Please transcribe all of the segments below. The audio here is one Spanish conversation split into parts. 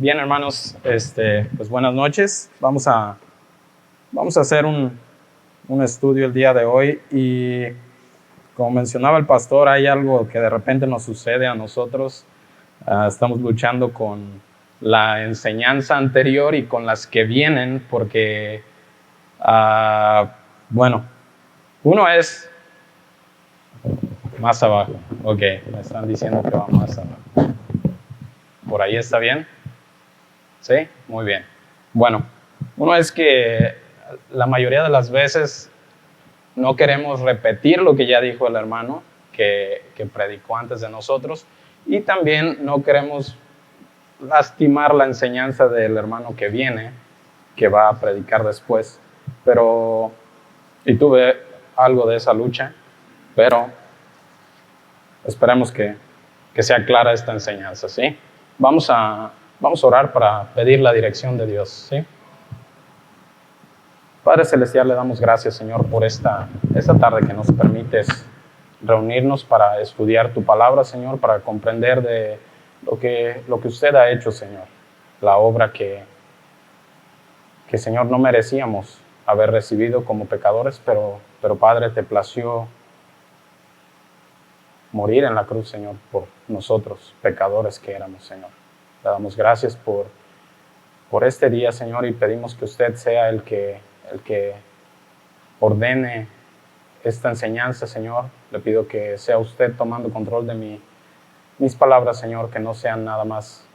Bien, hermanos, pues buenas noches. Vamos a hacer un estudio el día de hoy y como mencionaba el pastor, hay algo que de repente nos sucede a nosotros. Estamos luchando con la enseñanza anterior y con las que vienen porque, uno es más abajo. Ok, me están diciendo que va más abajo. ¿Por ahí está bien? ¿Sí? Muy bien. Bueno, uno es que la mayoría de las veces no queremos repetir lo que ya dijo el hermano que predicó antes de nosotros, y también no queremos lastimar la enseñanza del hermano que viene, que va a predicar después. Y tuve algo de esa lucha, pero esperemos que sea clara esta enseñanza, ¿sí? Vamos a orar para pedir la dirección de Dios, ¿sí? Padre Celestial, le damos gracias, Señor, por esta tarde que nos permites reunirnos para estudiar tu palabra, Señor, para comprender de lo que usted ha hecho, Señor. La obra que Señor, no merecíamos haber recibido como pecadores, pero Padre, te plació morir en la cruz, Señor, por nosotros, pecadores que éramos, Señor. Le damos gracias por este día, Señor, y pedimos que usted sea el que ordene esta enseñanza, Señor. Le pido que sea usted tomando control de mis palabras, Señor, que no sean nada más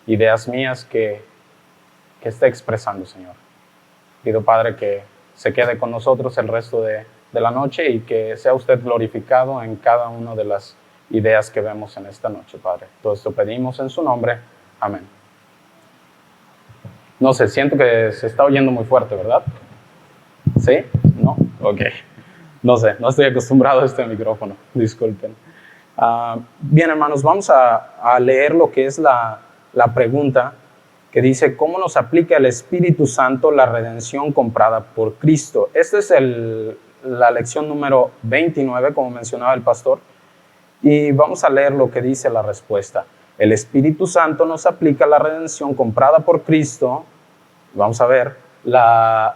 ideas mías que esté expresando, Señor. Pido, Padre, que se quede con nosotros el resto de la noche y que sea usted glorificado en cada una de las ideas que vemos en esta noche, Padre. Todo esto pedimos en su nombre. Amén. No sé, siento que se está oyendo muy fuerte, ¿verdad? ¿Sí? ¿No? Ok. No sé, no estoy acostumbrado a este micrófono, disculpen. Bien, hermanos, vamos a leer lo que es la pregunta que dice: ¿cómo nos aplica el Espíritu Santo la redención comprada por Cristo? Esta es la lección número 29, como mencionaba el pastor, y vamos a leer lo que dice la respuesta. El Espíritu Santo nos aplica la redención comprada por Cristo. Vamos a ver, la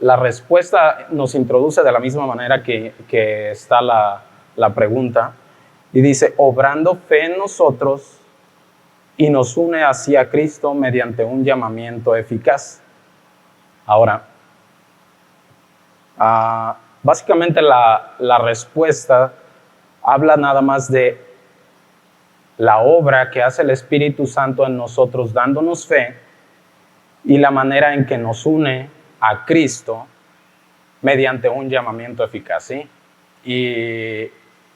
respuesta nos introduce de la misma manera que está la pregunta, y dice: obrando fe en nosotros y nos une hacia Cristo mediante un llamamiento eficaz. Ahora, básicamente la respuesta habla nada más de la obra que hace el Espíritu Santo en nosotros dándonos fe y la manera en que nos une a Cristo mediante un llamamiento eficaz, ¿sí? Y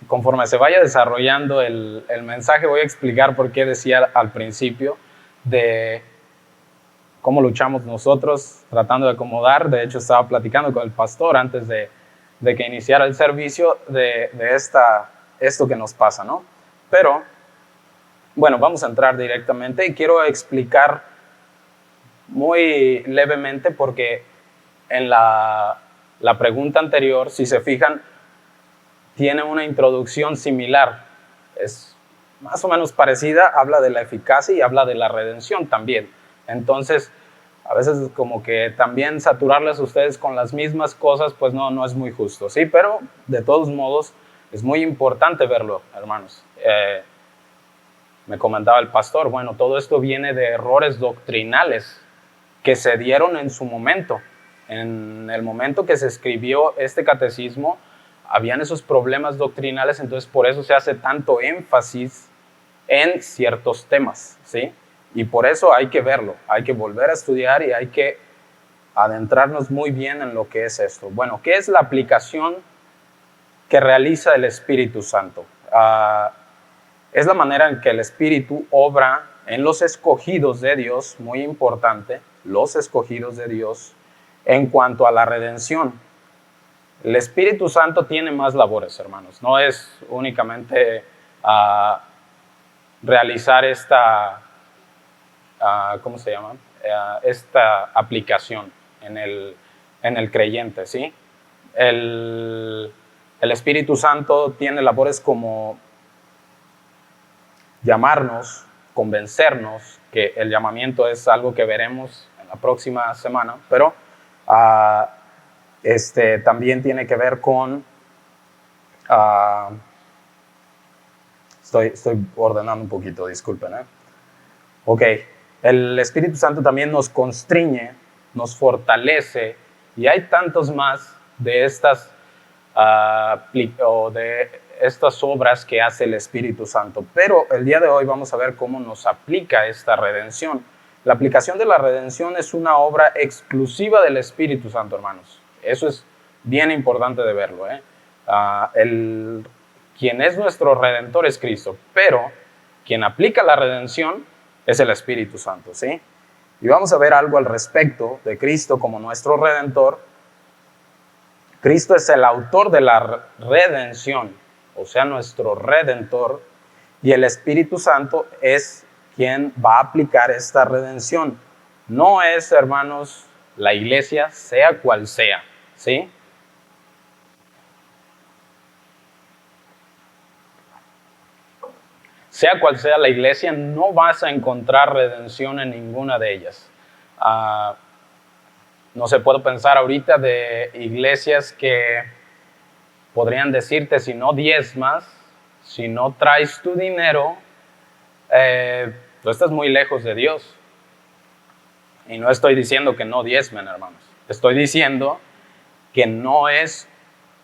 conforme se vaya desarrollando el mensaje, voy a explicar por qué decía al principio de cómo luchamos nosotros tratando de acomodar. De hecho, estaba platicando con el pastor antes de que iniciara el servicio de esto que nos pasa, ¿no? Pero, bueno, vamos a entrar directamente y quiero explicar muy levemente porque en la pregunta anterior, si se fijan, tiene una introducción similar. Es más o menos parecida, habla de la eficacia y habla de la redención también. Entonces, a veces como que también saturarles a ustedes con las mismas cosas, pues no es muy justo, ¿sí? Pero de todos modos, es muy importante verlo, hermanos. Me comentaba el pastor, bueno, todo esto viene de errores doctrinales que se dieron en su momento. En el momento que se escribió este catecismo, habían esos problemas doctrinales, entonces por eso se hace tanto énfasis en ciertos temas, ¿sí? Y por eso hay que verlo, hay que volver a estudiar y hay que adentrarnos muy bien en lo que es esto. Bueno, ¿qué es la aplicación que realiza el Espíritu Santo? Es la manera en que el Espíritu obra en los escogidos de Dios, muy importante, los escogidos de Dios, en cuanto a la redención. El Espíritu Santo tiene más labores, hermanos. No es únicamente realizar esta aplicación en el creyente, ¿sí? El Espíritu Santo tiene labores como llamarnos, convencernos, que el llamamiento es algo que veremos en la próxima semana, pero también tiene que ver con... estoy ordenando un poquito, disculpen. Ok, el Espíritu Santo también nos constriñe, nos fortalece, y hay tantos más de estas obras que hace el Espíritu Santo. Pero el día de hoy vamos a ver cómo nos aplica esta redención. La aplicación de la redención es una obra exclusiva del Espíritu Santo, hermanos. Eso es bien importante de verlo. Quien es nuestro Redentor es Cristo, pero quien aplica la redención es el Espíritu Santo, ¿sí? Y vamos a ver algo al respecto de Cristo como nuestro Redentor. Cristo es el autor de la redención, o sea, nuestro Redentor, y el Espíritu Santo es quien va a aplicar esta redención. No es, hermanos, la iglesia, sea cual sea, ¿sí? Sea cual sea la iglesia, no vas a encontrar redención en ninguna de ellas. No se puede pensar ahorita de iglesias que podrían decirte, si no diezmas, si no traes tu dinero, tú estás muy lejos de Dios. Y no estoy diciendo que no diezmen, hermanos. Estoy diciendo que no es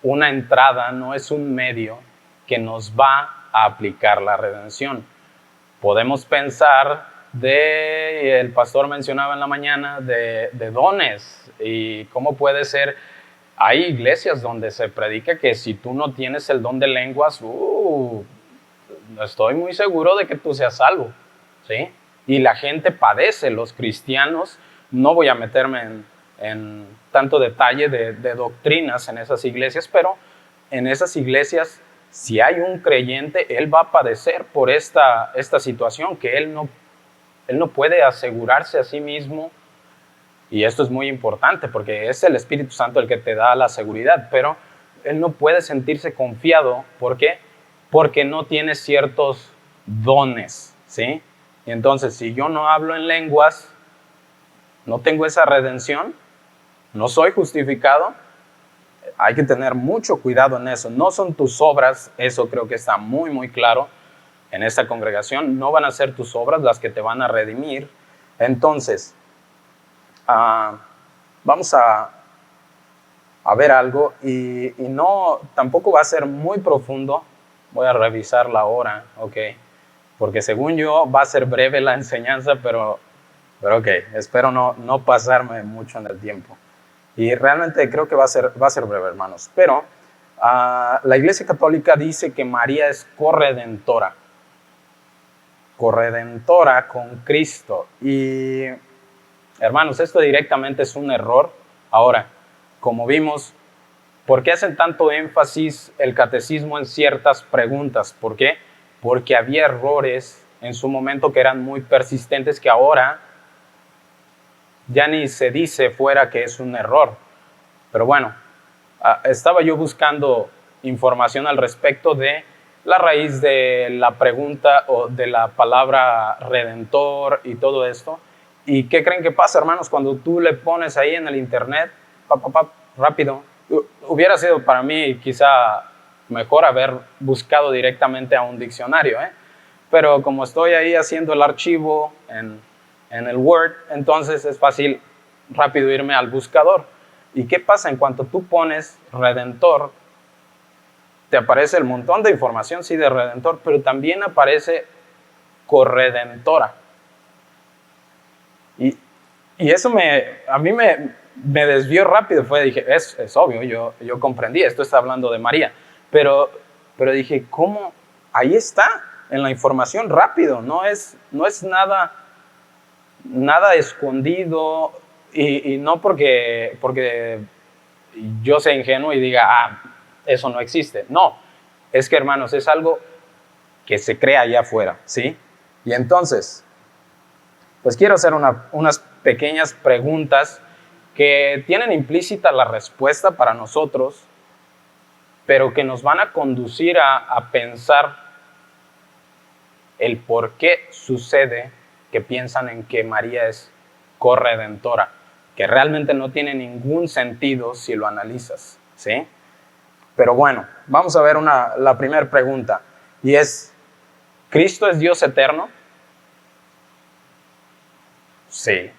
una entrada, no es un medio que nos va a aplicar la redención. Podemos pensar el pastor mencionaba en la mañana, de dones y cómo puede ser. Hay iglesias donde se predica que si tú no tienes el don de lenguas, estoy muy seguro de que tú seas salvo, ¿sí? Y la gente padece, los cristianos, no voy a meterme en tanto detalle de doctrinas en esas iglesias, pero en esas iglesias, si hay un creyente, él va a padecer por esta situación, que él no puede asegurarse a sí mismo, y esto es muy importante porque es el Espíritu Santo el que te da la seguridad, pero él no puede sentirse confiado. ¿Por qué? Porque no tiene ciertos dones, ¿sí? Y entonces, si yo no hablo en lenguas, no tengo esa redención, no soy justificado. Hay que tener mucho cuidado en eso. No son tus obras, eso creo que está muy, muy claro en esta congregación. No van a ser tus obras las que te van a redimir. Entonces, vamos a ver algo y no, tampoco va a ser muy profundo. Voy a revisar la hora, ok, porque según yo va a ser breve la enseñanza, pero ok, espero no pasarme mucho en el tiempo. Y realmente creo que va a ser breve, hermanos. Pero la Iglesia Católica dice que María es corredentora con Cristo. Y, hermanos, esto directamente es un error. Ahora, como vimos, ¿por qué hacen tanto énfasis el catecismo en ciertas preguntas? ¿Por qué? Porque había errores en su momento que eran muy persistentes, que ahora ya ni se dice fuera que es un error. Pero bueno, estaba yo buscando información al respecto de la raíz de la pregunta o de la palabra redentor y todo esto. ¿Y qué creen que pasa, hermanos? Cuando tú le pones ahí en el internet, rápido, hubiera sido para mí quizá mejor haber buscado directamente a un diccionario, pero como estoy ahí haciendo el archivo en el Word, entonces es fácil rápido irme al buscador. ¿Y qué pasa? En cuanto tú pones redentor, te aparece el montón de información, sí, de redentor, pero también aparece corredentora. Y eso a mí me desvió rápido. Dije, es obvio, yo comprendí, esto está hablando de María. Pero dije, ¿cómo? Ahí está, en la información, rápido, no es nada escondido, y no porque yo sea ingenuo y diga, eso no existe. No, es que, hermanos, es algo que se crea allá afuera, ¿sí? Y entonces, pues quiero hacer unas pequeñas preguntas que tienen implícita la respuesta para nosotros, pero que nos van a conducir a pensar el por qué sucede que piensan en que María es corredentora, que realmente no tiene ningún sentido si lo analizas, ¿sí? Pero bueno, vamos a ver la primera pregunta, y es, ¿Cristo es Dios eterno? Sí,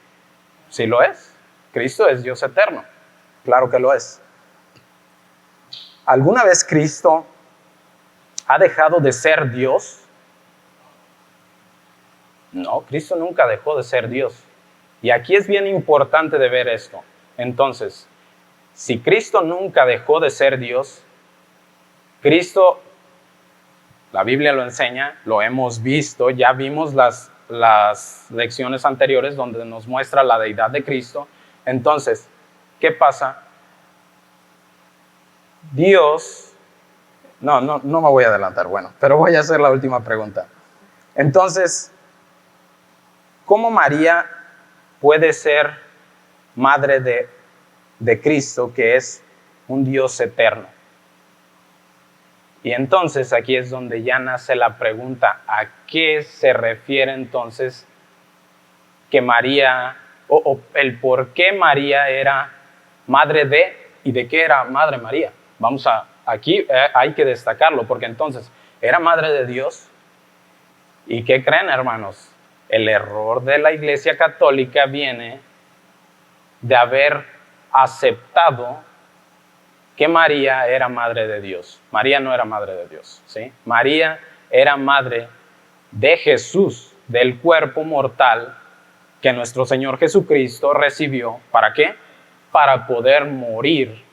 sí lo es. Cristo es Dios eterno, claro que lo es. ¿Alguna vez Cristo ha dejado de ser Dios? No, Cristo nunca dejó de ser Dios. Y aquí es bien importante de ver esto. Entonces, si Cristo nunca dejó de ser Dios, Cristo, la Biblia lo enseña, lo hemos visto, ya vimos las lecciones anteriores donde nos muestra la deidad de Cristo. Entonces, ¿qué pasa? Dios, no me voy a adelantar, bueno, pero voy a hacer la última pregunta. Entonces, ¿cómo María puede ser madre de Cristo, que es un Dios eterno? Y entonces aquí es donde ya nace la pregunta, ¿a qué se refiere entonces que María, o el por qué María era madre de, y de qué era madre María? Aquí hay que destacarlo, porque entonces era madre de Dios. ¿Y qué creen, hermanos? El error de la Iglesia Católica viene de haber aceptado que María era madre de Dios. María no era madre de Dios, ¿sí? María era madre de Jesús, del cuerpo mortal que nuestro Señor Jesucristo recibió. ¿Para qué? Para poder morir.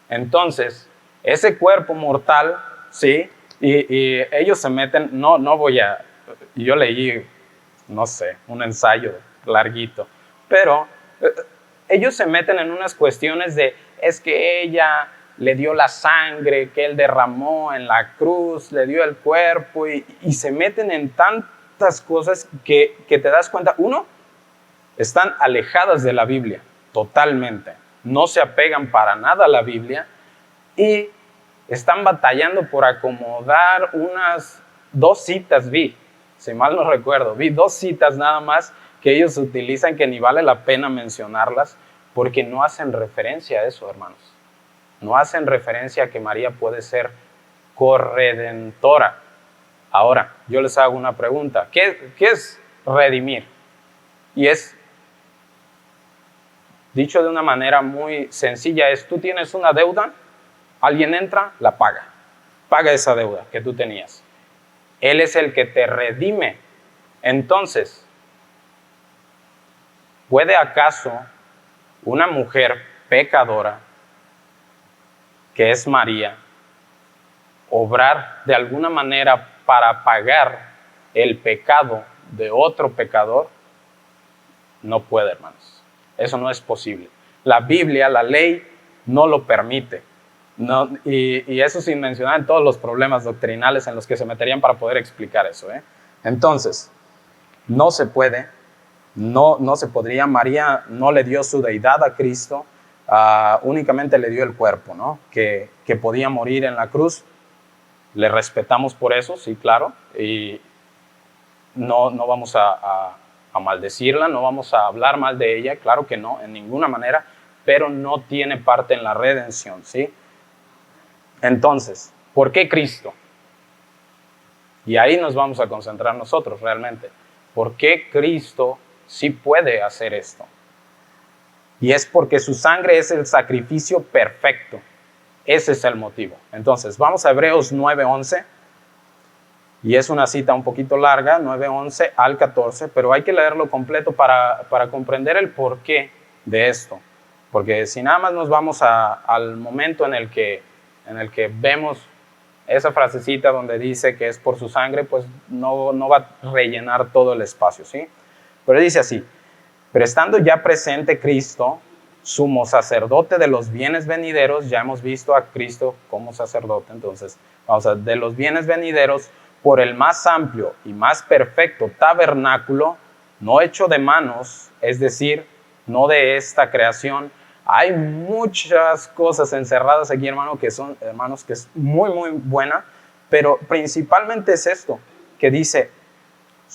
Entonces, ese cuerpo mortal, ¿sí? Y ellos se meten, yo leí, no sé, un ensayo larguito, pero ellos se meten en unas cuestiones de, es que ella le dio la sangre que él derramó en la cruz, le dio el cuerpo, y se meten en tantas cosas que te das cuenta. Uno, están alejadas de la Biblia, totalmente. No se apegan para nada a la Biblia y están batallando por acomodar unas 2 citas, si mal no recuerdo, 2 citas nada más que ellos utilizan, que ni vale la pena mencionarlas, porque no hacen referencia a eso, hermanos. No hacen referencia a que María puede ser corredentora. Ahora, yo les hago una pregunta. ¿Qué es redimir? Y es, dicho de una manera muy sencilla, es: tú tienes una deuda, alguien entra, la paga. Paga esa deuda que tú tenías. Él es el que te redime. Entonces, ¿puede acaso una mujer pecadora, que es María, obrar de alguna manera para pagar el pecado de otro pecador? No puede, hermanos. Eso no es posible. La Biblia, la ley, no lo permite. No, y eso sin mencionar en todos los problemas doctrinales en los que se meterían para poder explicar eso, ¿eh? Entonces, no se puede, no se podría. María no le dio su deidad a Cristo, únicamente le dio el cuerpo, ¿no? Que podía morir en la cruz. Le respetamos por eso, sí, claro, y no vamos a maldecirla, no vamos a hablar mal de ella, claro que no, en ninguna manera, pero no tiene parte en la redención, ¿sí? Entonces, ¿por qué Cristo? Y ahí nos vamos a concentrar nosotros realmente. ¿Por qué Cristo sí puede hacer esto? Y es porque su sangre es el sacrificio perfecto. Ese es el motivo. Entonces, vamos a Hebreos 9:11. Y es una cita un poquito larga, 9:11 al 14, pero hay que leerlo completo para comprender el porqué de esto. Porque si nada más nos vamos al momento en el que vemos esa frasecita donde dice que es por su sangre, pues no va a rellenar todo el espacio, ¿sí? Pero dice así: pero estando ya presente Cristo, sumo sacerdote de los bienes venideros, ya hemos visto a Cristo como sacerdote, entonces, de los bienes venideros, por el más amplio y más perfecto tabernáculo, no hecho de manos, es decir, no de esta creación. Hay muchas cosas encerradas aquí, hermanos, que es muy, muy buena, pero principalmente es esto, que dice,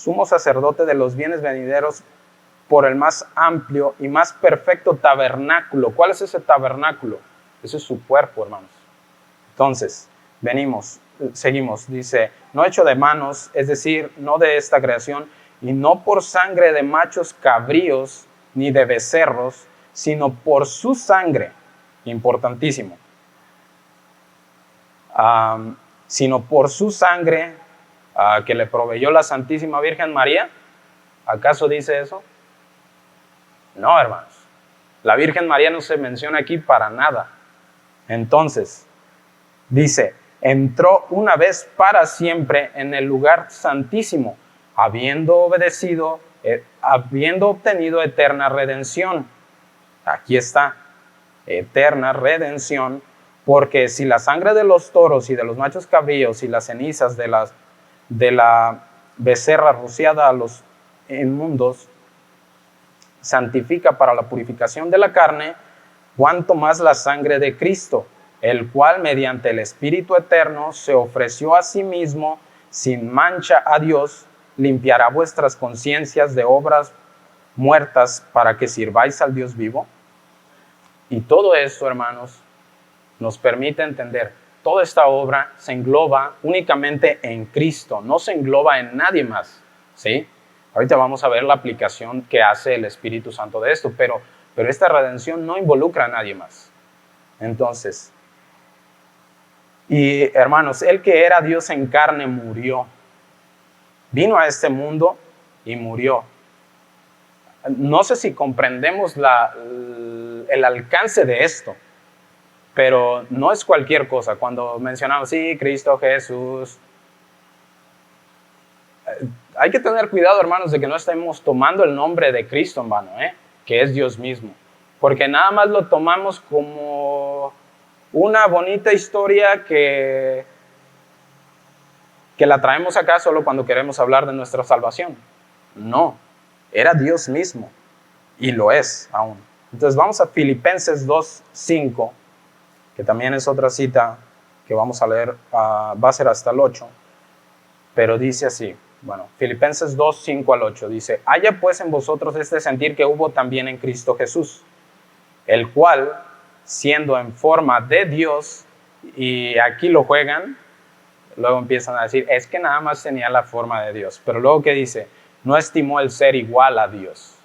sumo sacerdote de los bienes venideros por el más amplio y más perfecto tabernáculo. ¿Cuál es ese tabernáculo? Ese es su cuerpo, hermanos. Entonces, seguimos, dice, no hecho de manos, es decir, no de esta creación, y no por sangre de machos cabríos ni de becerros, sino por su sangre, importantísimo, sino por su sangre que le proveyó la Santísima Virgen María. ¿Acaso dice eso? No, hermanos. La Virgen María no se menciona aquí para nada. Entonces, dice, entró una vez para siempre en el lugar santísimo, habiendo obtenido eterna redención. Aquí está, eterna redención, porque si la sangre de los toros y de los machos cabríos y las cenizas de la becerra rociada a los inmundos santifica para la purificación de la carne, cuanto más la sangre de Cristo, el cual mediante el Espíritu Eterno se ofreció a sí mismo sin mancha a Dios, limpiará vuestras conciencias de obras muertas para que sirváis al Dios vivo. Y todo esto, hermanos, nos permite entender, toda esta obra se engloba únicamente en Cristo, no se engloba en nadie más, ¿sí? Ahorita vamos a ver la aplicación que hace el Espíritu Santo de esto, pero esta redención no involucra a nadie más. Entonces, y hermanos, el que era Dios en carne murió. Vino a este mundo y murió. No sé si comprendemos el alcance de esto, pero no es cualquier cosa. Cuando mencionamos, sí, Cristo Jesús, hay que tener cuidado, hermanos, de que no estemos tomando el nombre de Cristo en vano, que es Dios mismo. Porque nada más lo tomamos como una bonita historia que la traemos acá solo cuando queremos hablar de nuestra salvación. No, era Dios mismo y lo es aún. Entonces vamos a Filipenses 2:5, que también es otra cita que vamos a leer, va a ser hasta el 8, pero dice así, bueno, Filipenses 2:5 al 8, dice, haya pues en vosotros este sentir que hubo también en Cristo Jesús, el cual, siendo en forma de Dios, y aquí lo juegan, luego empiezan a decir, es que nada más tenía la forma de Dios, pero luego ¿qué dice? No estimó el ser igual a Dios.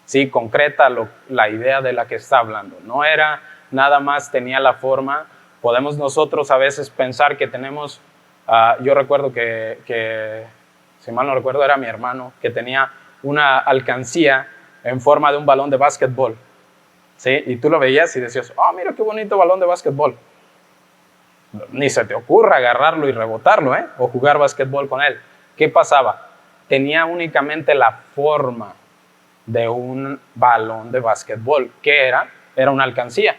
Sí, concreta la idea de la que está hablando. No era nada más tenía la forma. Podemos nosotros a veces pensar que tenemos, yo recuerdo que, si mal no recuerdo, era mi hermano, que tenía una alcancía en forma de un balón de básquetbol. ¿Sí? Y tú lo veías y decías, mira qué bonito balón de básquetbol. Ni se te ocurra agarrarlo y rebotarlo, o jugar básquetbol con él. ¿Qué pasaba? Tenía únicamente la forma de un balón de básquetbol. ¿Qué era? Era una alcancía.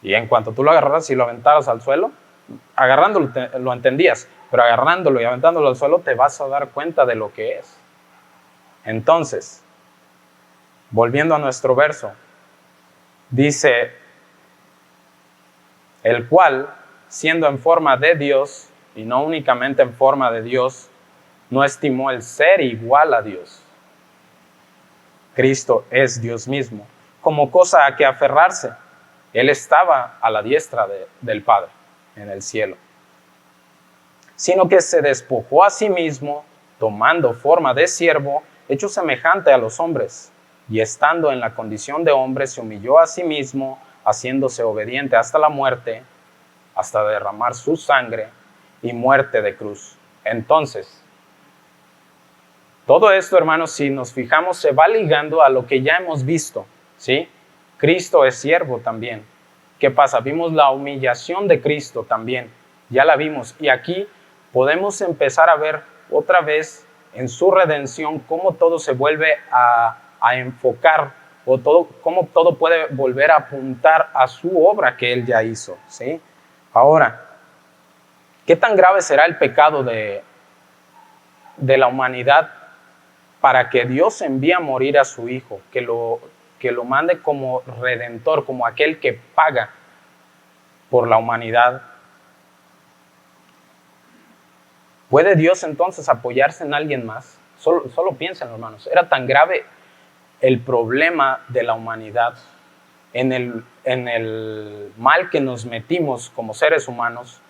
Y en cuanto tú lo agarraras y lo aventaras al suelo, agarrándolo lo entendías, pero agarrándolo y aventándolo al suelo te vas a dar cuenta de lo que es. Entonces, volviendo a nuestro verso, dice, el cual, siendo en forma de Dios, y no únicamente en forma de Dios, no estimó el ser igual a Dios. Cristo es Dios mismo, como cosa a que aferrarse. Él estaba a la diestra del Padre en el cielo. Sino que se despojó a sí mismo, tomando forma de siervo, hecho semejante a los hombres, y estando en la condición de hombre, se humilló a sí mismo, haciéndose obediente hasta la muerte, hasta derramar su sangre y muerte de cruz. Entonces, todo esto, hermanos, si nos fijamos, se va ligando a lo que ya hemos visto, ¿sí? Cristo es siervo también. ¿Qué pasa? Vimos la humillación de Cristo también, ya la vimos. Y aquí podemos empezar a ver otra vez en su redención cómo todo se vuelve a enfocar, cómo todo puede volver a apuntar a su obra que Él ya hizo, ¿sí? Ahora, ¿qué tan grave será el pecado de la humanidad para que Dios envíe a morir a su Hijo, que lo mande como redentor, como aquel que paga por la humanidad? ¿Puede Dios entonces apoyarse en alguien más? Solo piensen, hermanos. Era tan grave el problema de la humanidad, en el mal que nos metimos como seres humanos.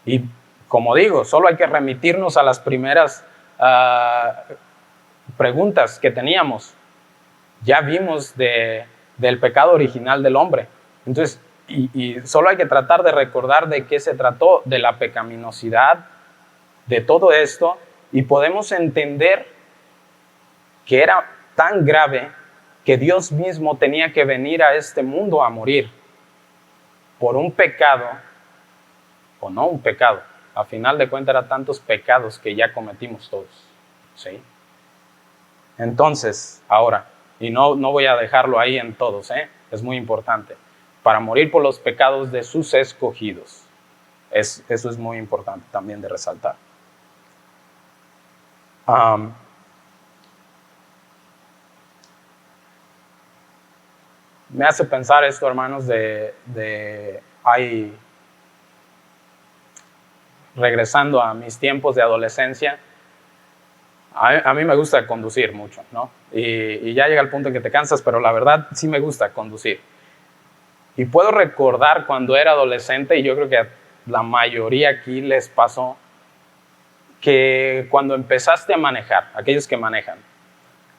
Y como digo, solo hay que remitirnos a las primeras preguntas que teníamos. Ya vimos del pecado original del hombre. Entonces, y solo hay que tratar de recordar de qué se trató, de la pecaminosidad, de todo esto, y podemos entender que era tan grave que Dios mismo tenía que venir a este mundo a morir por un pecado, o no un pecado. A final de cuentas eran tantos pecados que ya cometimos todos, ¿sí? Entonces, ahora, y no voy a dejarlo ahí en todos, es muy importante, para morir por los pecados de sus escogidos. Eso es muy importante también de resaltar. Me hace pensar esto, hermanos, regresando a mis tiempos de adolescencia, a mí me gusta conducir mucho, ¿no? Y ya llega el punto en que te cansas, pero la verdad sí me gusta conducir. Y puedo recordar cuando era adolescente, y yo creo que a la mayoría aquí les pasó, que cuando empezaste a manejar, aquellos que manejan,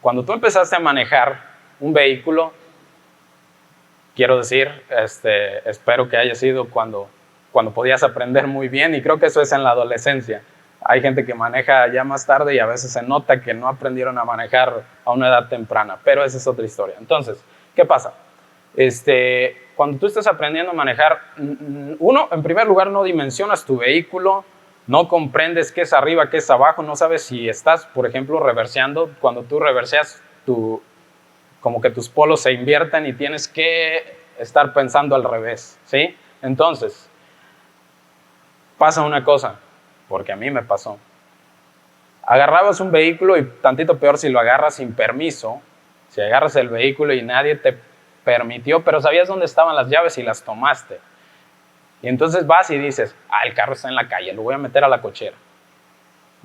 cuando tú empezaste a manejar un vehículo, quiero decir, espero que haya sido cuando podías aprender muy bien, y creo que eso es en la adolescencia. Hay gente que maneja ya más tarde y a veces se nota que no aprendieron a manejar a una edad temprana, pero esa es otra historia. Entonces, ¿qué pasa? Cuando tú estás aprendiendo a manejar, uno, en primer lugar, no dimensionas tu vehículo, no comprendes qué es arriba, qué es abajo, no sabes si estás, por ejemplo, reverseando. Cuando tú reverseas, como que tus polos se invierten y tienes que estar pensando al revés, ¿sí? Entonces, pasa una cosa, porque a mí me pasó. Agarrabas un vehículo y tantito peor si lo agarras sin permiso, si agarras el vehículo y nadie te permitió, pero sabías dónde estaban las llaves y las tomaste. Y entonces vas y dices, el carro está en la calle, lo voy a meter a la cochera.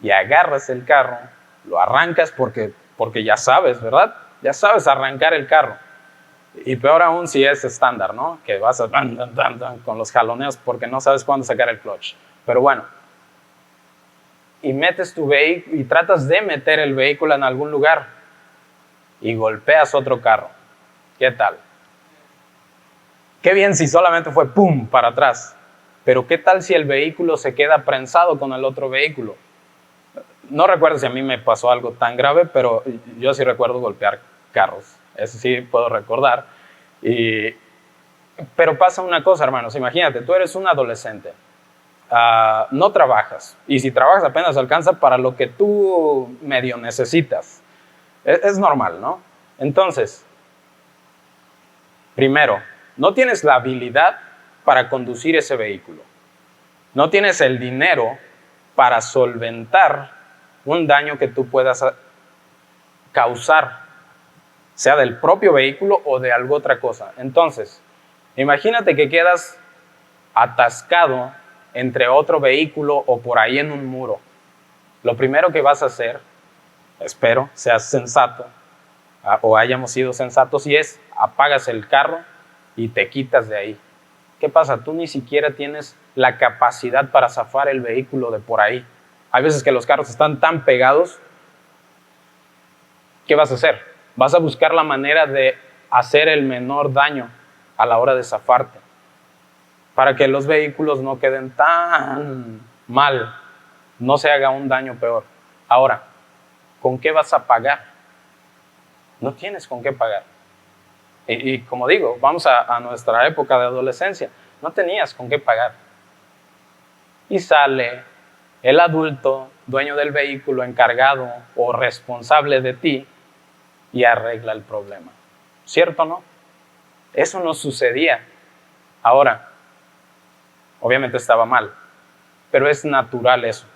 Y agarras el carro, lo arrancas porque ya sabes, ¿verdad? Ya sabes arrancar el carro. Y peor aún si es estándar, ¿no? Que vas con los jaloneos porque no sabes cuándo sacar el clutch. Pero bueno, y metes tu vehículo y tratas de meter el vehículo en algún lugar y golpeas otro carro. ¿Qué tal? Qué bien si solamente fue ¡pum! Para atrás. Pero ¿qué tal si el vehículo se queda prensado con el otro vehículo? No recuerdo si a mí me pasó algo tan grave, pero yo sí recuerdo golpear carros. Eso sí puedo recordar. Pero pasa una cosa, hermanos. Imagínate, tú eres un adolescente. No trabajas. Y si trabajas apenas alcanza para lo que tú medio necesitas. Es normal, ¿no? Entonces, primero, no tienes la habilidad para conducir ese vehículo. No tienes el dinero para solventar un daño que tú puedas causar, sea del propio vehículo o de alguna otra cosa. Entonces, imagínate que quedas atascado entre otro vehículo o por ahí en un muro. Lo primero que vas a hacer, espero, seas sensato o hayamos sido sensatos, y es apagas el carro y te quitas de ahí. ¿Qué pasa? Tú ni siquiera tienes la capacidad para zafar el vehículo de por ahí. Hay veces que los carros están tan pegados. ¿Qué vas a hacer? Vas a buscar la manera de hacer el menor daño a la hora de zafarte, para que los vehículos no queden tan mal, no se haga un daño peor. Ahora, ¿con qué vas a pagar? No tienes con qué pagar. Y como digo, vamos a nuestra época de adolescencia, no tenías con qué pagar. Y sale el adulto, dueño del vehículo, encargado o responsable de ti, y arregla el problema. ¿Cierto o no? Eso no sucedía. Ahora, obviamente estaba mal, pero es natural eso.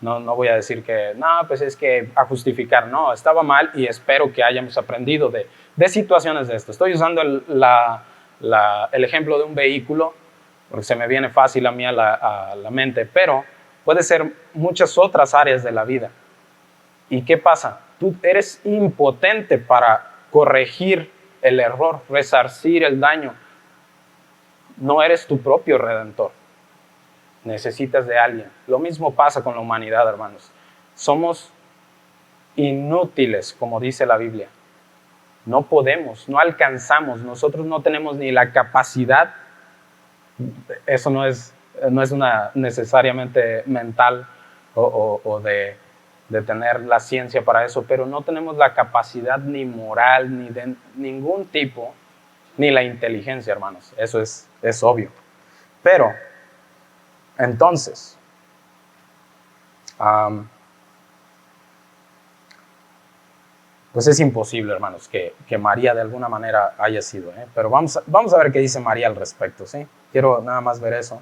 No voy a decir que, no, pues es que a justificar. No, estaba mal y espero que hayamos aprendido de situaciones de esto. Estoy usando el ejemplo de un vehículo porque se me viene fácil a mí a la mente, pero puede ser muchas otras áreas de la vida. ¿Y qué pasa? Tú eres impotente para corregir el error, resarcir el daño. No eres tu propio redentor. Necesitas de alguien. Lo mismo pasa con la humanidad, hermanos. Somos inútiles, como dice la Biblia. No podemos, no alcanzamos. Nosotros no tenemos ni la capacidad. Eso no es una necesariamente mental o de tener la ciencia para eso, pero no tenemos la capacidad ni moral, ni de ningún tipo, ni la inteligencia, hermanos. Eso es obvio. Pero, entonces, pues es imposible, hermanos, que María de alguna manera haya sido. Pero vamos a ver qué dice María al respecto, ¿sí? Quiero nada más ver eso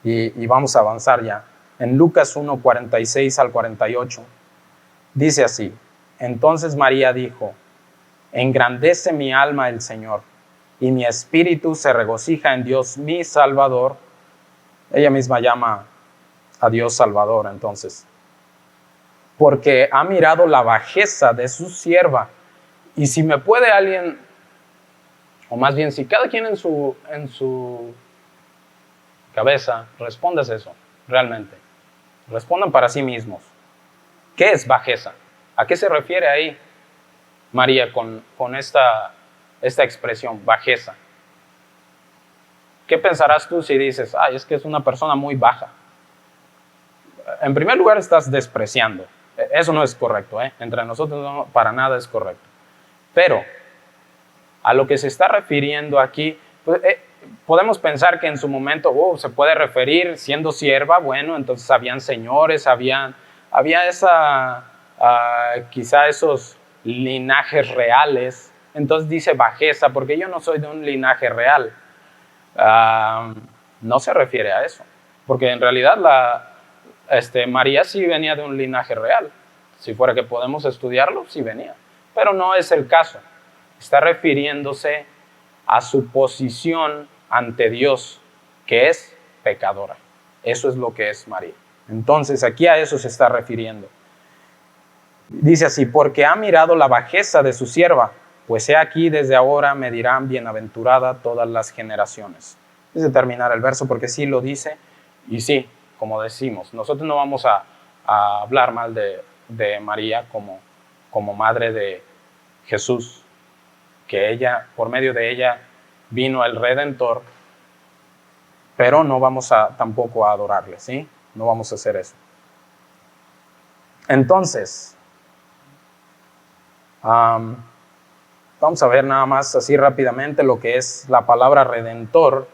y vamos a avanzar ya. En Lucas 1, 46 al 48, dice así: entonces María dijo, engrandece mi alma el Señor, y mi espíritu se regocija en Dios mi Salvador. Ella misma llama a Dios Salvador, entonces. Porque ha mirado la bajeza de su sierva. Y si me puede alguien, o más bien si cada quien en su cabeza, respondas eso, realmente. Respondan para sí mismos. ¿Qué es bajeza? ¿A qué se refiere ahí María con esta expresión, bajeza? ¿Qué pensarás tú si dices, es que es una persona muy baja? En primer lugar, estás despreciando. Eso no es correcto, Entre nosotros no, para nada es correcto. Pero a lo que se está refiriendo aquí, pues, podemos pensar que en su momento se puede referir siendo sierva. Bueno, entonces habían señores, había quizá esos linajes reales. Entonces dice bajeza, porque yo no soy de un linaje real. No se refiere a eso, porque en realidad María sí venía de un linaje real. Si fuera que podemos estudiarlo, sí venía. Pero no es el caso. Está refiriéndose a su posición ante Dios, que es pecadora. Eso es lo que es María. Entonces, aquí a eso se está refiriendo. Dice así: porque ha mirado la bajeza de su sierva, pues he aquí desde ahora me dirán bienaventurada todas las generaciones. Dice terminar el verso porque sí lo dice, y sí, como decimos, nosotros no vamos a hablar mal de María como madre de Jesús, que ella, por medio de ella, vino el Redentor, pero no vamos tampoco a adorarle, ¿sí? No vamos a hacer eso. Entonces, vamos a ver nada más así rápidamente lo que es la palabra redentor,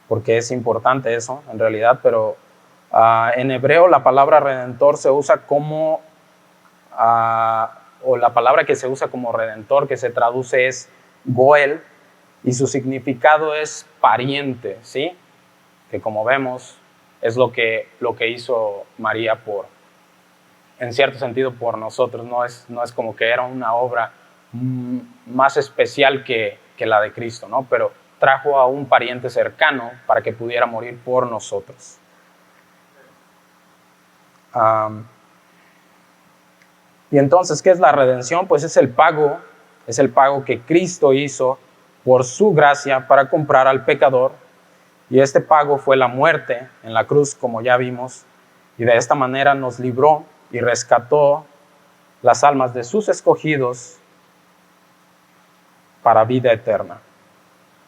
porque es importante eso en realidad, pero en hebreo la palabra redentor se usa como, o la palabra que se usa como redentor, que se traduce es goel, y su significado es pariente, ¿sí? Que como vemos es lo que hizo María en cierto sentido por nosotros. No es como que era una obra más especial que la de Cristo, ¿no? Pero trajo a un pariente cercano para que pudiera morir por nosotros. Y entonces, ¿qué es la redención? Pues es el pago que Cristo hizo por su gracia para comprar al pecador. Y este pago fue la muerte en la cruz, como ya vimos, y de esta manera nos libró y rescató las almas de sus escogidos para vida eterna.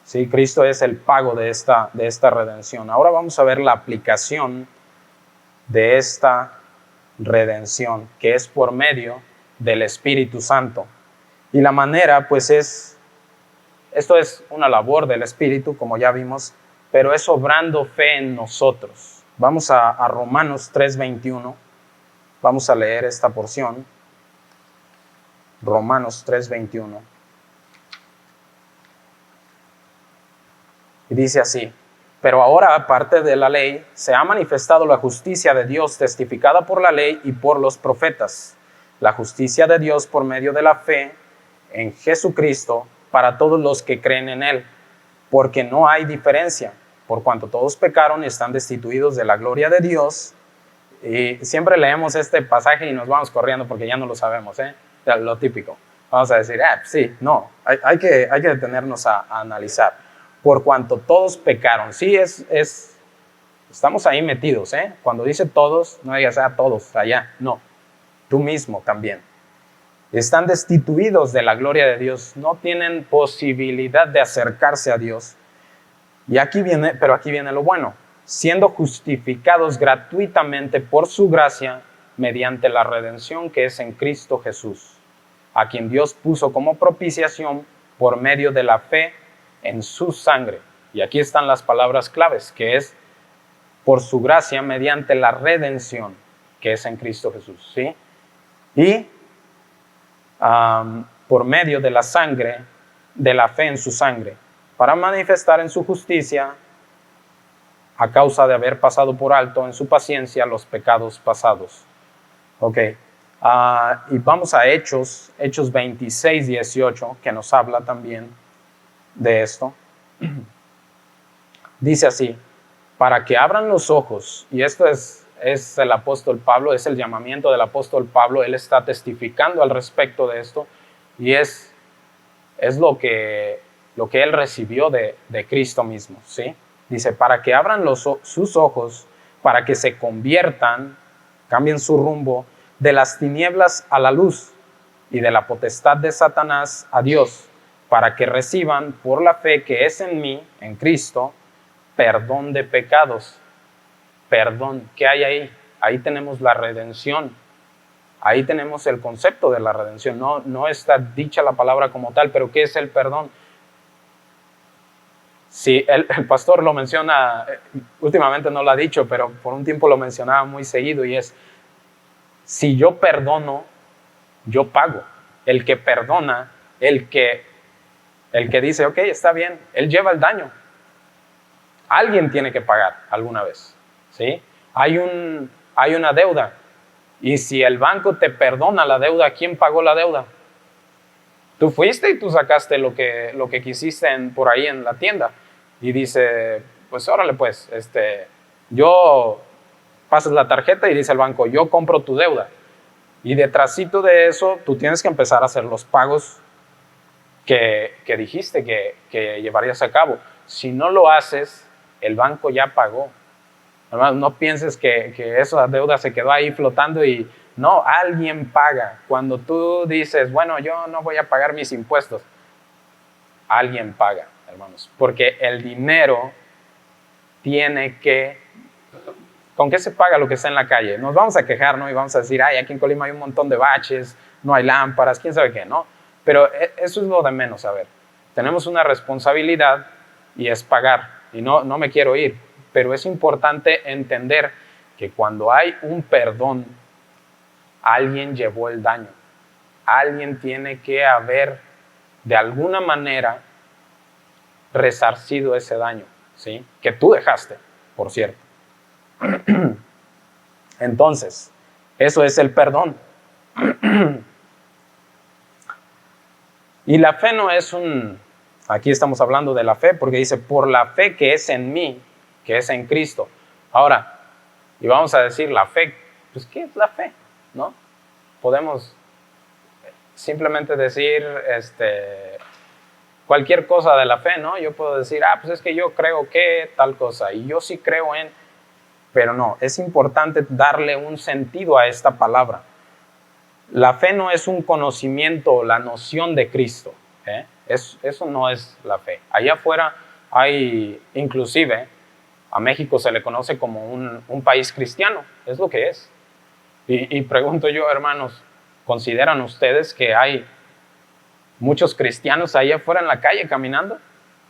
Sí, Cristo es el pago de esta redención. Ahora vamos a ver la aplicación de esta redención, que es por medio del Espíritu Santo. Y la manera, pues esto es una labor del Espíritu, como ya vimos, pero es obrando fe en nosotros. Vamos a Romanos 3:21. Vamos a leer esta porción. Romanos 3:21. Y dice así: pero ahora, aparte de la ley, se ha manifestado la justicia de Dios testificada por la ley y por los profetas. La justicia de Dios por medio de la fe en Jesucristo para todos los que creen en Él. Porque no hay diferencia, por cuanto todos pecaron y están destituidos de la gloria de Dios, Y siempre leemos este pasaje y nos vamos corriendo porque ya no lo sabemos, lo típico. Vamos a decir, sí, no, hay que detenernos a analizar. Por cuanto todos pecaron, sí, estamos ahí metidos, Cuando dice todos, no digas, todos, allá, no, tú mismo también. Están destituidos de la gloria de Dios, no tienen posibilidad de acercarse a Dios. Y aquí viene lo bueno, siendo justificados gratuitamente por su gracia mediante la redención que es en Cristo Jesús, a quien Dios puso como propiciación por medio de la fe en su sangre. Y aquí están las palabras claves, que es por su gracia mediante la redención que es en Cristo Jesús, ¿sí? Y por medio de la sangre, de la fe en su sangre, para manifestar en su justicia a causa de haber pasado por alto en su paciencia los pecados pasados. Ok, y vamos a Hechos 26, 18, que nos habla también de esto. Dice así, para que abran los ojos, y esto es el apóstol Pablo, es el llamamiento del apóstol Pablo, él está testificando al respecto de esto, y es lo que él recibió de Cristo mismo, ¿sí? Dice, para que abran sus ojos, para que se conviertan, cambien su rumbo, de las tinieblas a la luz, y de la potestad de Satanás a Dios, para que reciban por la fe que es en mí, en Cristo, perdón de pecados. Perdón, ¿qué hay ahí? Ahí tenemos la redención. Ahí tenemos el concepto de la redención. No está dicha la palabra como tal, pero ¿qué es el perdón? Sí, el pastor lo menciona, últimamente no lo ha dicho, pero por un tiempo lo mencionaba muy seguido, y es, si yo perdono, yo pago. El que perdona, el que dice, ok, está bien, él lleva el daño. Alguien tiene que pagar alguna vez, ¿sí? Hay una deuda, y si el banco te perdona la deuda, ¿quién pagó la deuda? Tú fuiste y tú sacaste lo que quisiste por ahí en la tienda, y dice, pues órale pues, yo pasas la tarjeta y dice el banco, yo compro tu deuda, y detrásito de eso tú tienes que empezar a hacer los pagos que dijiste que llevarías a cabo. Si no lo haces, el banco ya pagó. Además, no pienses que esa deuda se quedó ahí flotando y no, alguien paga. Cuando tú dices, bueno, yo no voy a pagar mis impuestos, alguien paga, hermanos, porque el dinero tiene que... ¿Con qué se paga lo que está en la calle? Nos vamos a quejar, ¿no? Y vamos a decir, aquí en Colima hay un montón de baches, no hay lámparas, quién sabe qué, ¿no? Pero eso es lo de menos, a ver. Tenemos una responsabilidad y es pagar. Y no me quiero ir, pero es importante entender que cuando hay un perdón, alguien llevó el daño. Alguien tiene que haber, de alguna manera, resarcido ese daño, ¿sí? Que tú dejaste, por cierto. Entonces, eso es el perdón. Y la fe no es aquí estamos hablando de la fe, porque dice, por la fe que es en mí, que es en Cristo. Ahora, y vamos a decir, la fe, pues ¿qué es la fe? ¿No? Podemos simplemente decir cualquier cosa de la fe, ¿no? Yo puedo decir, pues es que yo creo que tal cosa, y yo sí creo en... Pero no, es importante darle un sentido a esta palabra. La fe no es un conocimiento, la noción de Cristo. Eso no es la fe. Allá afuera hay, inclusive, a México se le conoce como un país cristiano. Es lo que es. Y pregunto yo, hermanos, ¿consideran ustedes que hay muchos cristianos allá afuera en la calle caminando?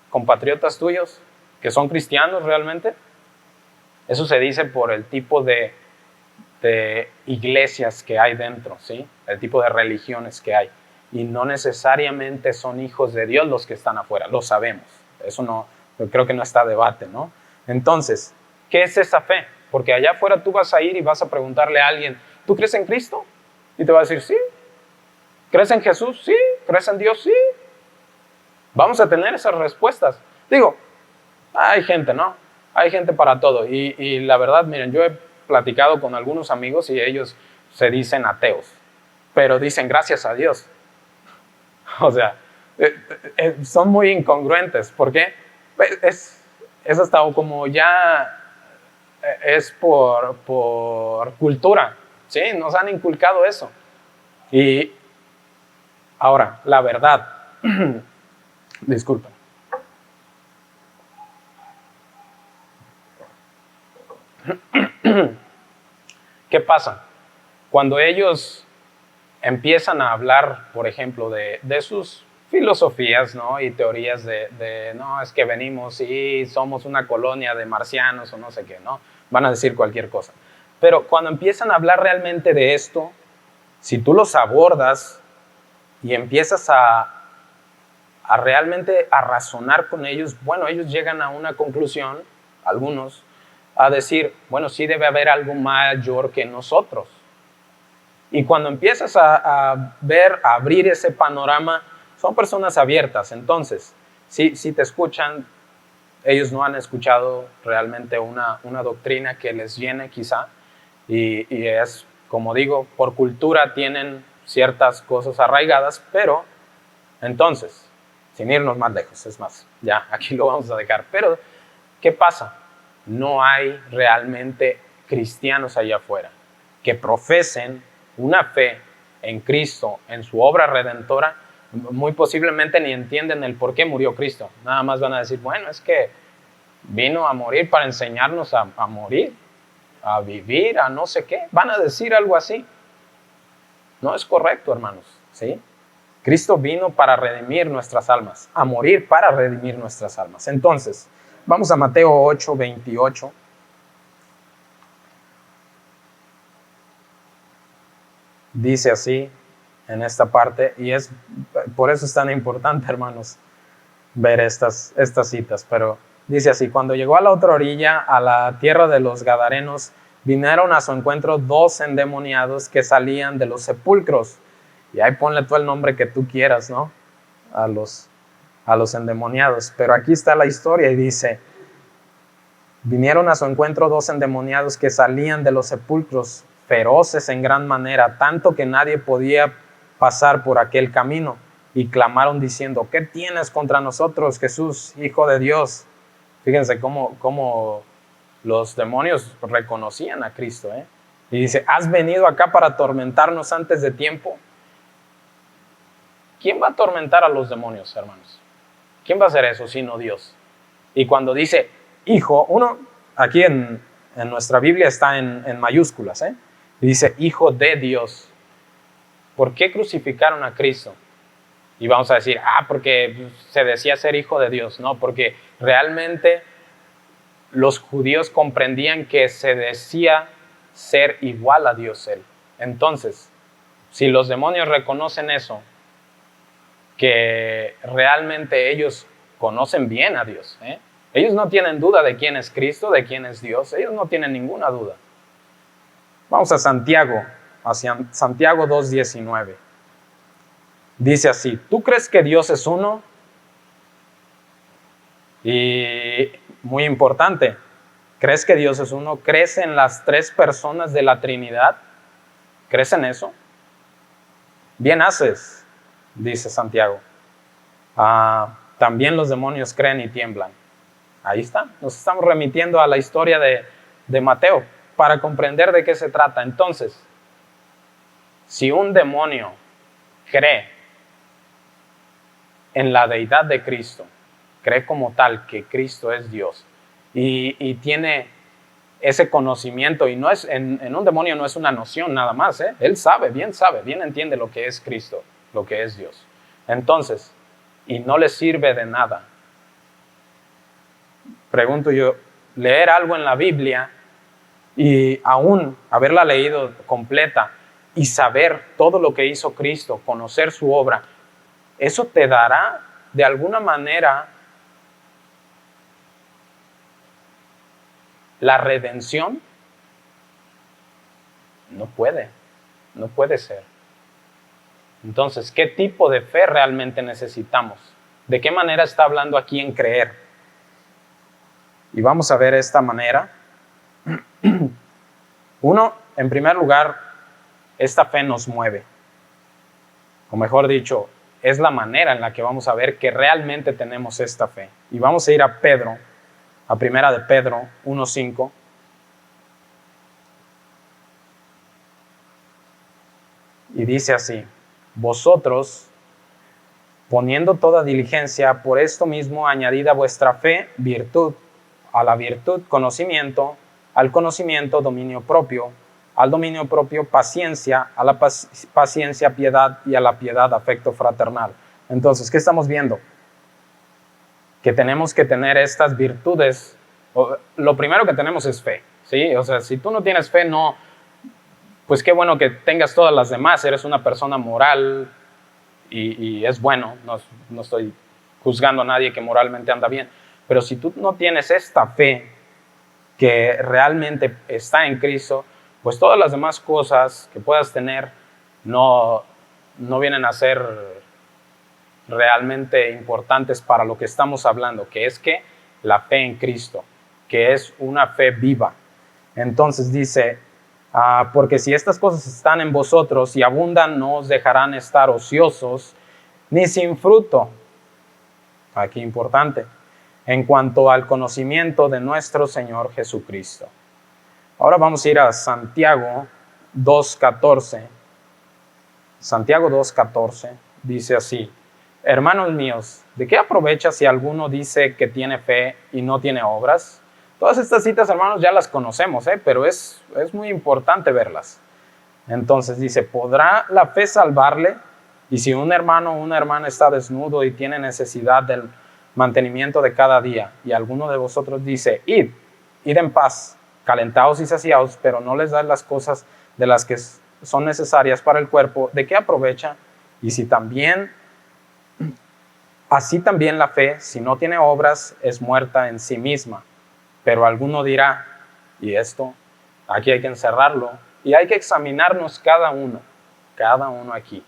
¿Compatriotas tuyos que son cristianos realmente? Eso se dice por el tipo de iglesias que hay dentro, ¿sí? El tipo de religiones que hay. Y no necesariamente son hijos de Dios los que están afuera, lo sabemos. Eso no, yo creo que no está a debate, ¿no? Entonces, ¿qué es esa fe? Porque allá afuera tú vas a ir y vas a preguntarle a alguien, ¿tú crees en Cristo? Y te va a decir, sí. ¿Crees en Jesús? Sí. ¿Crees en Dios? Sí. Vamos a tener esas respuestas. Digo, hay gente, ¿no? Hay gente para todo. Y la verdad, miren, yo platicado con algunos amigos y ellos se dicen ateos, pero dicen gracias a Dios. O sea, son muy incongruentes. ¿Por qué? Es hasta como ya es por cultura, ¿sí? Nos han inculcado eso. Y ahora, la verdad, disculpen. ¿Qué pasa? Cuando ellos empiezan a hablar, por ejemplo, de sus filosofías, ¿no? Y teorías no, es que venimos y somos una colonia de marcianos o no sé qué, ¿no? Van a decir cualquier cosa. Pero cuando empiezan a hablar realmente de esto, si tú los abordas y empiezas a realmente a razonar con ellos, bueno, ellos llegan a una conclusión, algunos, a decir, bueno, sí debe haber algo mayor que nosotros. Y cuando empiezas a ver, a abrir ese panorama, son personas abiertas. Entonces, si te escuchan, ellos no han escuchado realmente una doctrina que les llene quizá, y es, como digo, por cultura tienen ciertas cosas arraigadas, pero entonces, sin irnos más lejos, es más, ya aquí lo vamos a dejar. Pero, ¿qué pasa? No hay realmente cristianos allá afuera que profesen una fe en Cristo, en su obra redentora. Muy posiblemente ni entienden el por qué murió Cristo. Nada más van a decir, bueno, es que vino a morir para enseñarnos a morir, a vivir, a no sé qué. Van a decir algo así. No es correcto, hermanos, ¿sí? Cristo vino para redimir nuestras almas, a morir para redimir nuestras almas. Entonces, vamos a Mateo 8, 28. Dice así en esta parte, y por eso es tan importante, hermanos, ver estas citas. Pero dice así: cuando llegó a la otra orilla, a la tierra de los Gadarenos, vinieron a su encuentro 2 endemoniados que salían de los sepulcros. Y ahí ponle tú el nombre que tú quieras, ¿no? A los endemoniados. Pero aquí está la historia y dice: vinieron a su encuentro 2 endemoniados que salían de los sepulcros, feroces en gran manera, tanto que nadie podía pasar por aquel camino, y clamaron diciendo: ¿qué tienes contra nosotros, Jesús, Hijo de Dios? Fíjense cómo los demonios reconocían a Cristo, ¿eh? Y dice: ¿has venido acá para atormentarnos antes de tiempo? ¿Quién va a atormentar a los demonios, hermanos? ¿Quién va a hacer eso sino Dios? Y cuando dice hijo, uno aquí en nuestra Biblia está en mayúsculas, ¿eh? Y dice Hijo de Dios. ¿Por qué crucificaron a Cristo? Y vamos a decir, porque se decía ser hijo de Dios. No, porque realmente los judíos comprendían que se decía ser igual a Dios él. Entonces, si los demonios reconocen eso, que realmente ellos conocen bien a Dios, ¿eh? Ellos no tienen duda de quién es Cristo, de quién es Dios. Ellos no tienen ninguna duda. Vamos a Santiago 2:19. Dice así: ¿tú crees que Dios es uno? Y muy importante, ¿crees que Dios es uno? ¿Crees en las 3 personas de la Trinidad? ¿Crees en eso? Bien haces, dice Santiago. También los demonios creen y tiemblan. Ahí está, nos estamos remitiendo a la historia de Mateo para comprender de qué se trata. Entonces, si un demonio cree en la deidad de Cristo, cree como tal que Cristo es Dios y tiene ese conocimiento, y no es en un demonio no es una noción nada más, ¿eh? Él sabe, bien entiende lo que es Cristo, lo que es Dios. Entonces, y no le sirve de nada. Pregunto yo, leer algo en la Biblia y aún haberla leído completa y saber todo lo que hizo Cristo, conocer su obra, ¿eso te dará de alguna manera la redención? No puede ser. Entonces, ¿qué tipo de fe realmente necesitamos? ¿De qué manera está hablando aquí en creer? Y vamos a ver esta manera. Uno, en primer lugar, esta fe nos mueve. O mejor dicho, es la manera en la que vamos a ver que realmente tenemos esta fe. Y vamos a ir a Pedro, a primera de Pedro 1:5. Y dice así: vosotros, poniendo toda diligencia, por esto mismo añadid a vuestra fe virtud, a la virtud conocimiento, al conocimiento dominio propio, al dominio propio paciencia, a la paciencia piedad y a la piedad afecto fraternal. Entonces, ¿qué estamos viendo? Que tenemos que tener estas virtudes. Lo primero que tenemos es fe, ¿sí? O sea, si tú no tienes fe, no, pues qué bueno que tengas todas las demás, eres una persona moral y es bueno, no estoy juzgando a nadie que moralmente anda bien, pero si tú no tienes esta fe que realmente está en Cristo, pues todas las demás cosas que puedas tener no vienen a ser realmente importantes para lo que estamos hablando, que es que la fe en Cristo, que es una fe viva. Entonces dice, porque si estas cosas están en vosotros y abundan, no os dejarán estar ociosos ni sin fruto. Aquí importante, en cuanto al conocimiento de nuestro Señor Jesucristo. Ahora vamos a ir a Santiago 2:14. Santiago 2:14 dice así: hermanos míos, ¿de qué aprovecha si alguno dice que tiene fe y no tiene obras? Todas estas citas, hermanos, ya las conocemos, pero es muy importante verlas. Entonces dice, ¿podrá la fe salvarle? Y si un hermano o una hermana está desnudo y tiene necesidad del mantenimiento de cada día, y alguno de vosotros dice, id en paz, calentaos y saciaos, pero no les das las cosas de las que son necesarias para el cuerpo, ¿de qué aprovecha? Y si también, así también la fe, si no tiene obras, es muerta en sí misma. Pero alguno dirá, y esto, aquí hay que encerrarlo, y hay que examinarnos cada uno aquí.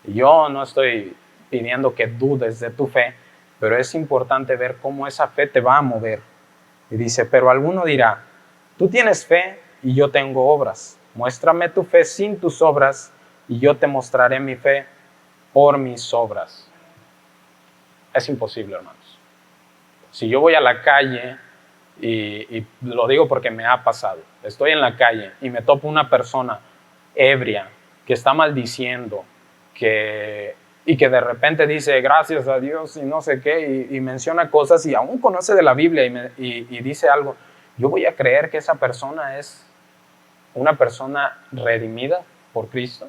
Y yo no estoy pidiendo que dudes de tu fe, pero es importante ver cómo esa fe te va a mover. Y dice, pero alguno dirá, tú tienes fe y yo tengo obras. Muéstrame tu fe sin tus obras y yo te mostraré mi fe por mis obras. Es imposible, hermanos. Si yo voy a la calle, y lo digo porque me ha pasado, estoy en la calle y me topo una persona ebria que está maldiciendo, y que de repente dice gracias a Dios y no sé qué, y menciona cosas y aún conoce de la Biblia y dice algo, yo voy a creer que esa persona es una persona redimida por Cristo.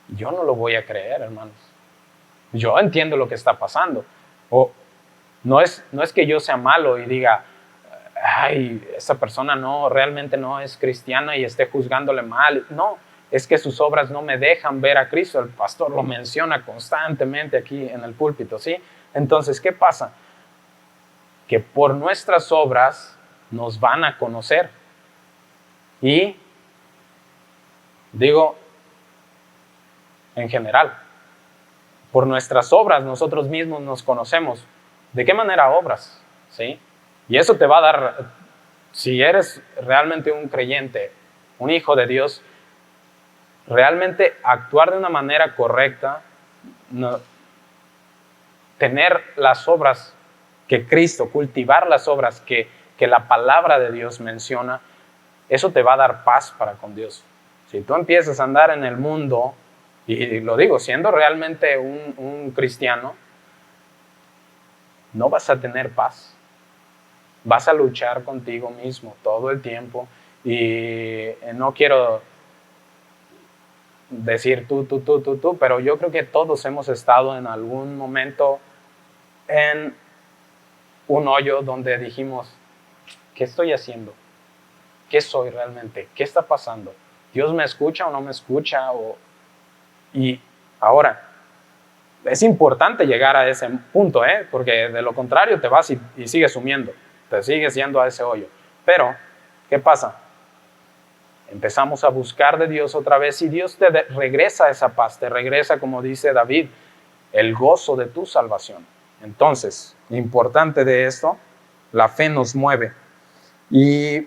Yo no lo voy a creer, hermanos. Yo entiendo lo que está pasando. No es que yo sea malo y diga, ay, esa persona realmente no es cristiana y esté juzgándole mal. No, es que sus obras no me dejan ver a Cristo. El pastor lo menciona constantemente aquí en el púlpito, ¿sí? Entonces, ¿qué pasa? Que por nuestras obras nos van a conocer. Y digo, en general, por nuestras obras nosotros mismos nos conocemos. ¿De qué manera obras? ¿Sí? Y eso te va a dar, si eres realmente un creyente, un hijo de Dios, realmente actuar de una manera correcta, tener las obras que Cristo, cultivar las obras que la palabra de Dios menciona, eso te va a dar paz para con Dios. Si tú empiezas a andar en el mundo, y lo digo, siendo realmente un cristiano, no vas a tener paz. Vas a luchar contigo mismo todo el tiempo. Y no quiero decir tú, pero yo creo que todos hemos estado en algún momento en un hoyo donde dijimos, ¿qué estoy haciendo? ¿Qué soy realmente? ¿Qué está pasando? ¿Dios me escucha o no me escucha? Y ahora, es importante llegar a ese punto, porque de lo contrario te vas y sigues sumiendo, te sigues yendo a ese hoyo. Pero, ¿qué pasa? Empezamos a buscar de Dios otra vez y Dios te regresa esa paz, te regresa, como dice David, el gozo de tu salvación. Entonces, importante de esto, la fe nos mueve. Y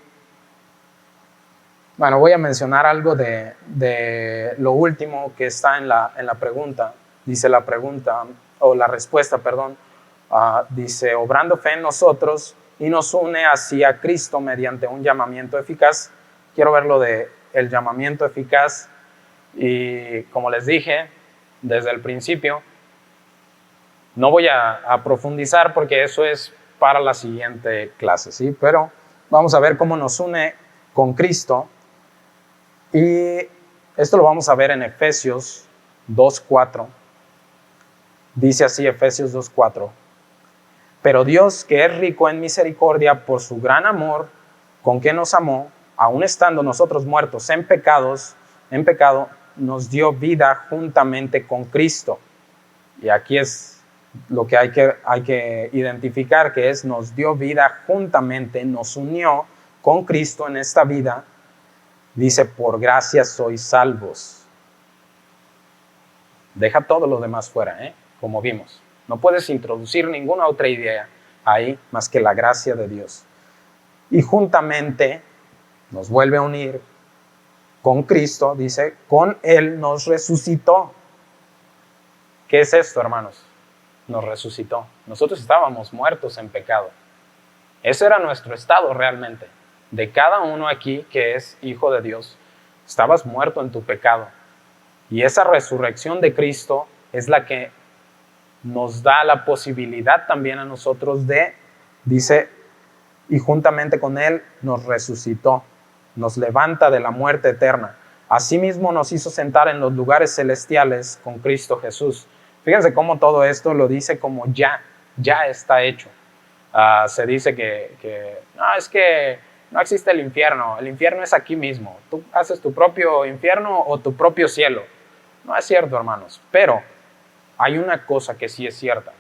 Bueno, voy a mencionar algo de lo último que está en la pregunta. Dice la pregunta, o la respuesta, perdón. Dice, obrando fe en nosotros y nos une hacia Cristo mediante un llamamiento eficaz. Quiero ver lo de el llamamiento eficaz. Y como les dije desde el principio, no voy a profundizar porque eso es para la siguiente clase, ¿sí? Pero vamos a ver cómo nos une con Cristo. Y esto lo vamos a ver en Efesios 2:4. Dice así Efesios 2:4. Pero Dios, que es rico en misericordia por su gran amor con que nos amó, aun estando nosotros muertos en pecado, nos dio vida juntamente con Cristo. Y aquí es lo que hay que identificar, que es nos dio vida juntamente, nos unió con Cristo en esta vida. Dice, por gracia sois salvos. Deja todo lo demás fuera, como vimos. No puedes introducir ninguna otra idea ahí más que la gracia de Dios. Y juntamente nos vuelve a unir con Cristo, dice, con Él nos resucitó. ¿Qué es esto, hermanos? Nos resucitó. Nosotros estábamos muertos en pecado. Ese era nuestro estado realmente. De cada uno aquí que es hijo de Dios, estabas muerto en tu pecado. Y esa resurrección de Cristo es la que nos da la posibilidad también a nosotros de, dice, y juntamente con Él nos resucitó, nos levanta de la muerte eterna. Asimismo nos hizo sentar en los lugares celestiales con Cristo Jesús. Fíjense cómo todo esto lo dice como ya está hecho. Se dice que no, es que no existe el infierno es aquí mismo. Tú haces tu propio infierno o tu propio cielo. No es cierto, hermanos, pero hay una cosa que sí es cierta.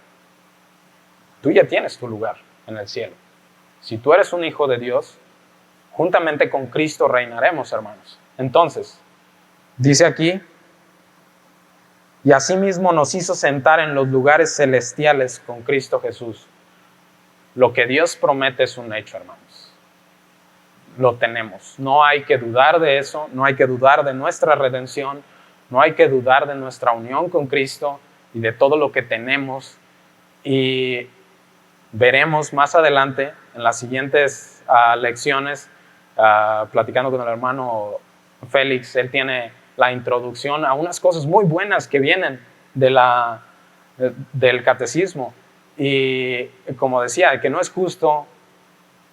Tú ya tienes tu lugar en el cielo. Si tú eres un hijo de Dios, juntamente con Cristo reinaremos, hermanos. Entonces, dice aquí, y asimismo nos hizo sentar en los lugares celestiales con Cristo Jesús. Lo que Dios promete es un hecho, hermanos. Lo tenemos. No hay que dudar de eso, no hay que dudar de nuestra redención, no hay que dudar de nuestra unión con Cristo y de todo lo que tenemos. Y veremos más adelante en las siguientes lecciones, platicando con el hermano Félix, él tiene la introducción a unas cosas muy buenas que vienen del catecismo. Y como decía, que no es justo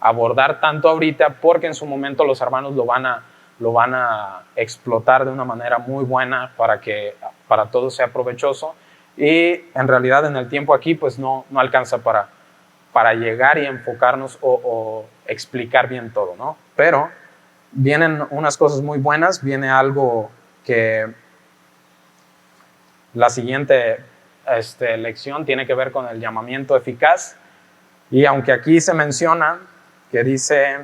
abordar tanto ahorita porque en su momento los hermanos lo van a explotar de una manera muy buena para todo sea provechoso. Y en realidad en el tiempo aquí pues no alcanza para llegar y enfocarnos o explicar bien todo, ¿no? Pero vienen unas cosas muy buenas, viene algo que la siguiente lección tiene que ver con el llamamiento eficaz. Y aunque aquí se menciona que dice,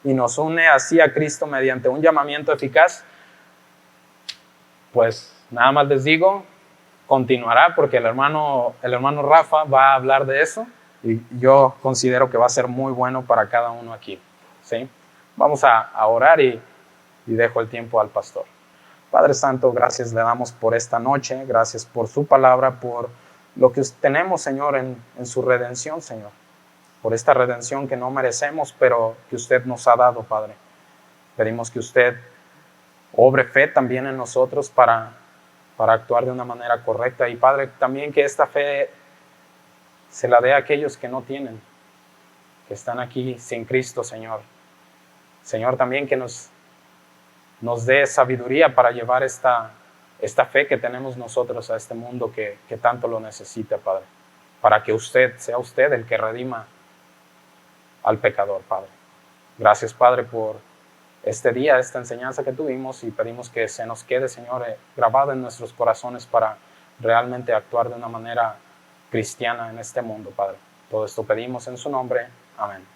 y nos une así a Cristo mediante un llamamiento eficaz, pues nada más les digo, continuará porque el hermano Rafa va a hablar de eso y yo considero que va a ser muy bueno para cada uno aquí, ¿sí? Vamos a orar y dejo el tiempo al pastor. Padre Santo, gracias le damos por esta noche, gracias por su palabra, por lo que tenemos, Señor, en su redención, Señor. Por esta redención que no merecemos, pero que usted nos ha dado, Padre. Pedimos que usted obre fe también en nosotros para actuar de una manera correcta. Y, Padre, también que esta fe se la dé a aquellos que no tienen, que están aquí sin Cristo, Señor. Señor, también que nos dé sabiduría para llevar esta fe que tenemos nosotros a este mundo que tanto lo necesita, Padre. Para que sea usted el que redima al pecador, Padre. Gracias, Padre, por este día, esta enseñanza que tuvimos y pedimos que se nos quede, Señor, grabado en nuestros corazones para realmente actuar de una manera cristiana en este mundo, Padre. Todo esto pedimos en su nombre. Amén.